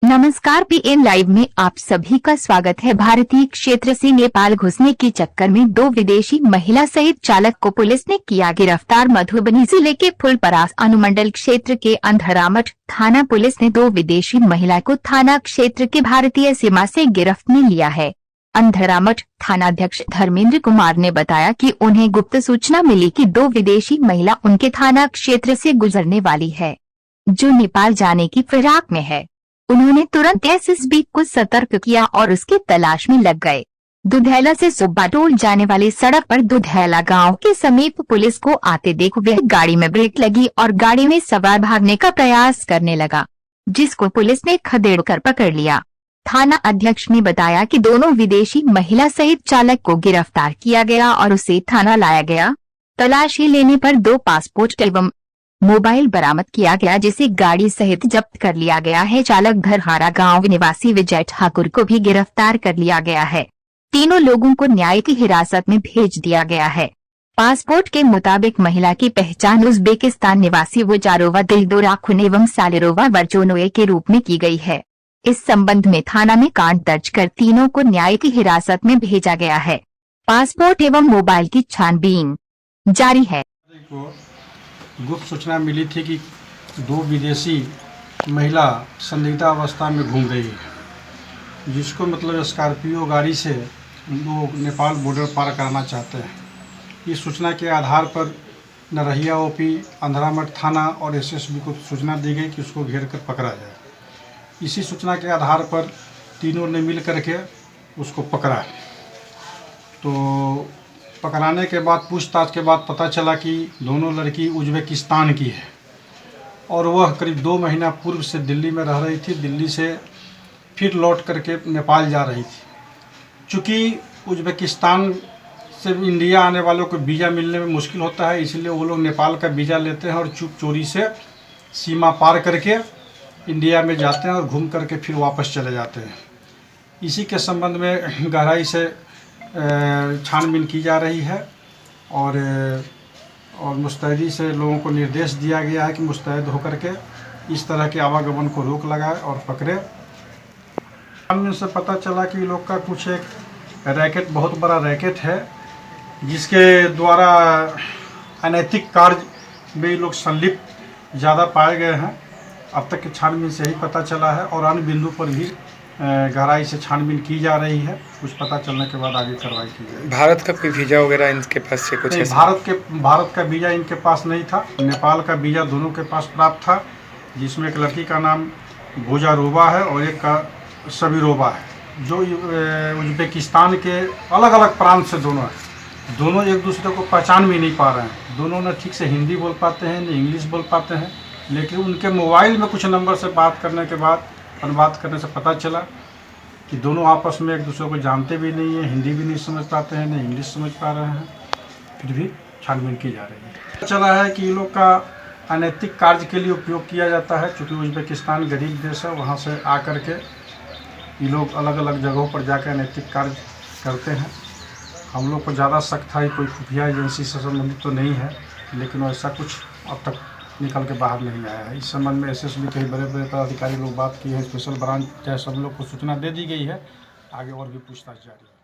नमस्कार, PN live में आप सभी का स्वागत है। भारतीय क्षेत्र से नेपाल घुसने के चक्कर में 2 विदेशी महिला सहित चालक को पुलिस ने किया गिरफ्तार। मधुबनी जिले के फुलपरास अनुमंडल क्षेत्र के अंधरामठ थाना पुलिस ने 2 विदेशी महिला को थाना क्षेत्र के भारतीय सीमा से गिरफ्त में लिया है। अंधरामठ थानाध्यक्ष धर्मेंद्र कुमार ने बताया कि उन्हें गुप्त सूचना मिली कि 2 विदेशी महिला उनके थाना क्षेत्र से गुजरने वाली है, जो नेपाल जाने की फिराक में है। उन्होंने तुरंत एसएसबी को सतर्क किया और उसके तलाश में लग गए। दुधैला से सुब्बाटोल जाने वाली सड़क पर दुधैला गांव के समीप पुलिस को आते देख वह गाड़ी में ब्रेक लगी और गाड़ी में सवार भागने का प्रयास करने लगा, जिसको पुलिस ने खदेड़ कर पकड़ लिया। थाना अध्यक्ष ने बताया कि दोनों विदेशी महिला सहित चालक को गिरफ्तार किया गया और उसे थाना लाया गया। तलाशी लेने पर 2 पासपोर्ट एवं मोबाइल बरामद किया गया, जिसे गाड़ी सहित जब्त कर लिया गया है। चालक धरहारा गांव निवासी विजय ठाकुर को भी गिरफ्तार कर लिया गया है। तीनों लोगों को न्यायिक हिरासत में भेज दिया गया है। पासपोर्ट के मुताबिक महिला की पहचान उज्बेकिस्तान निवासी वजारोवा दिलदोराखुन एवं सालेरोवा वर्चोनोए के रूप में की गई है। इस संबंध में थाना में कांड दर्ज कर तीनों को न्यायिक हिरासत में भेजा गया है। पासपोर्ट एवं मोबाइल की छानबीन जारी है। गुप्त सूचना मिली थी कि 2 विदेशी महिला संदिग्ध अवस्था में घूम रही है, जिसको मतलब स्कॉर्पियो गाड़ी से लोग नेपाल बॉर्डर पार करना चाहते हैं। इस सूचना के आधार पर नरहिया ओपी, अंधरामठ थाना और एसएसबी को सूचना दी गई कि उसको घेर कर पकड़ा जाए। इसी सूचना के आधार पर तीनों ने मिल करके उसको पकड़ा। तो पकड़ाने के बाद पूछताछ के बाद पता चला कि दोनों लड़की उज्बेकिस्तान की है और वह करीब 2 महीना पूर्व से दिल्ली में रह रही थी। दिल्ली से फिर लौट करके नेपाल जा रही थी। चूँकि उज्बेकिस्तान से इंडिया आने वालों को वीज़ा मिलने में मुश्किल होता है, इसलिए वो लोग नेपाल का वीज़ा लेते हैं और चुप चोरी से सीमा पार करके इंडिया में जाते हैं और घूम करके फिर वापस चले जाते हैं। इसी के संबंध में गहराई से छानबीन की जा रही है और मुस्तैदी से लोगों को निर्देश दिया गया है कि मुस्तैद होकर के इस तरह के आवागमन को रोक लगाए और पकड़े। छानबीन से पता चला कि लोग का कुछ एक रैकेट, बहुत बड़ा रैकेट है, जिसके द्वारा अनैतिक कार्य में लोग संलिप्त ज़्यादा पाए गए हैं। अब तक की छानबीन से ही पता चला है और अन्य बिंदु पर भी गहराई से छानबीन की जा रही है। कुछ पता चलने के बाद आगे कार्रवाई की जाएगी। भारत का कोई वीज़ा वगैरह इनके पास से कुछ नहीं, भारत का वीज़ा इनके पास नहीं था। नेपाल का वीज़ा दोनों के पास प्राप्त था, जिसमें एक लड़की का नाम बोजारोवा है और एक का सबिरोवा है, जो उज्बेकिस्तान के अलग अलग प्रांत से दोनों हैं। दोनों एक दूसरे को पहचान भी नहीं पा रहे हैं। दोनों न ठीक से हिंदी बोल पाते हैं न इंग्लिश बोल पाते हैं, लेकिन उनके मोबाइल में कुछ नंबर से बात करने के बाद बात करने से पता चला कि दोनों आपस में एक दूसरे को जानते भी नहीं है, हिंदी भी नहीं समझ पाते हैं, न इंग्लिश समझ पा रहे हैं। फिर भी छानबीन की जा रही है। पता चला है कि ये लोग का अनैतिक कार्य के लिए उपयोग किया जाता है। चूँकि उज्बेकिस्तान गरीब देश है, वहाँ से आकर के ये लोग अलग अलग जगहों पर जाकर अनैतिक कार्य करते हैं। हम लोग को ज़्यादा शक था कोई खुफिया एजेंसी से संबंधित तो नहीं है, लेकिन ऐसा कुछ अब तक निकल के बाहर नहीं आया है। इस संबंध में एसएसबी के बड़े बड़े पदाधिकारी लोग बात की है, स्पेशल ब्रांच चाहे सब लोग को सूचना दे दी गई है। आगे और भी पूछताछ जारी है।